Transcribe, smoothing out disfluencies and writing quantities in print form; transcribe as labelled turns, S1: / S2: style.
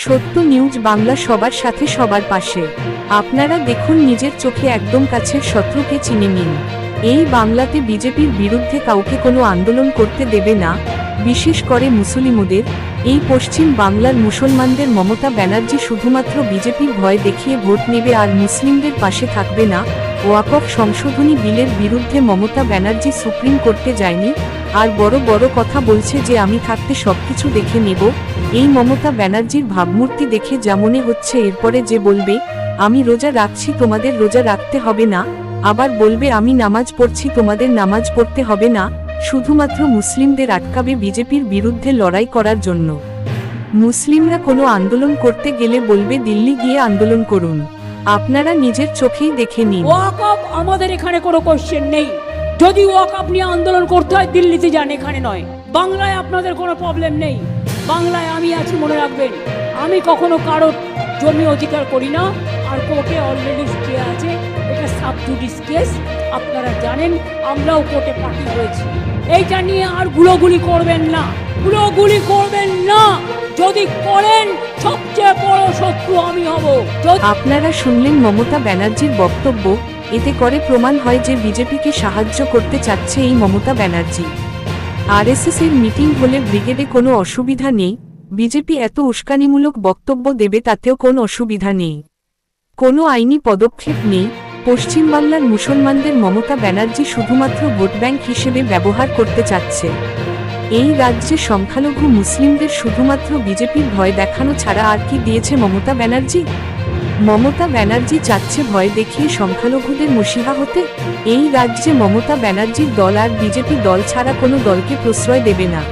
S1: সত্য নিউজ বাংলা, সবার সাথে সবার পাশে। আপনারা দেখুন, নিজের চোখে একদম কাছের শত্রুকে চিনে নিন। এই বাংলাতে বিজেপির বিরুদ্ধে কাউকে কোনো আন্দোলন করতে দেবে না, বিশেষ করে মুসলিমদের। এই পশ্চিম বাংলার মুসলমানদের মমতা ব্যানার্জি শুধুমাত্র বিজেপির ভয় দেখিয়ে ভোট নেবে আর মুসলিমদের পাশে থাকবে না। ওয়াকফ সংশোধনী বিলের বিরুদ্ধে মমতা ব্যানার্জি সুপ্রিম কোর্টে যায়নি, আর বড় বড় কথা বলছে যে আমি থাকতে সবকিছু দেখে নেব। এই মমতা ব্যানার্জির ভাবমূর্তি দেখে যা মনে হচ্ছে, এরপরে যে বলবে আমি রোজা রাখছি তোমাদের রোজা রাখতে হবে না, আবার বলবে আমি নামাজ পড়ছি তোমাদের নামাজ পড়তে হবে না, শুধুমাত্র মুসলিমদের আটকাবে বিজেপির বিরুদ্ধে লড়াই করার জন্য। মুসলিমরা কোনো আন্দোলন করতে গেলে বলবে দিল্লি গিয়ে আন্দোলন করুন। আপনারা নিজের চোখেই দেখে নিন।
S2: ওয়াকফ আমাদের এখানে কোনো কোশ্চেন নেই। যদি ওয়াকফ নিয়ে আন্দোলন করতে হয় দিল্লিতে যান, এখানে নয়। বাংলায় আপনাদের কোনো প্রবলেম নেই। বাংলায় আমি আছি, মনে রাখবেন। আমি কখনো কারোর জমি অধিকার করি না, আর কোর্টে অলরেডি স্টে আছে। এটা সাব জুডিস কেস, আপনারা জানেন। আমরাও কোর্টে পার্টি হয়েছি। এইটা নিয়ে আর গুলোগুলি করবেন না, গুলোগুলি করবেন না। যদি করেন সবচেয়ে বড় শত্রু আমি হব।
S1: আপনারা শুনলেন মমতা ব্যানার্জির বক্তব্য। এতে করে প্রমাণ হয় যে বিজেপিকে সাহায্য করতে চাচ্ছে এই মমতা ব্যানার্জি। আরএসএস এর মিটিং হলে ব্রিগেডে কোনো অসুবিধা নেই, বিজেপি এত উস্কানিমূলক বক্তব্য দেবে তাতেও কোনো অসুবিধা নেই। কোনো আইনি পদক্ষেপ নেই। পশ্চিমবাংলার মুসলমানদের মমতা ব্যানার্জি শুধুমাত্র ভোট ব্যাংক হিসেবে ব্যবহার করতে চাচ্ছে। এই রাজ্যে সংখ্যালঘু মুসলিমদের শুধুমাত্র বিজেপির ভয় দেখানো ছাড়া আর কি দিয়েছে মমতা ব্যানার্জি? মমতা ব্যানার্জি চাচ্ছে ভয় দেখিয়ে সংখ্যালঘুদের মসিহা হতে। এই রাজ্যে মমতা ব্যানার্জির দল আর বিজেপি দল ছাড়া কোনো দলকে প্রশ্রয় দেবে না।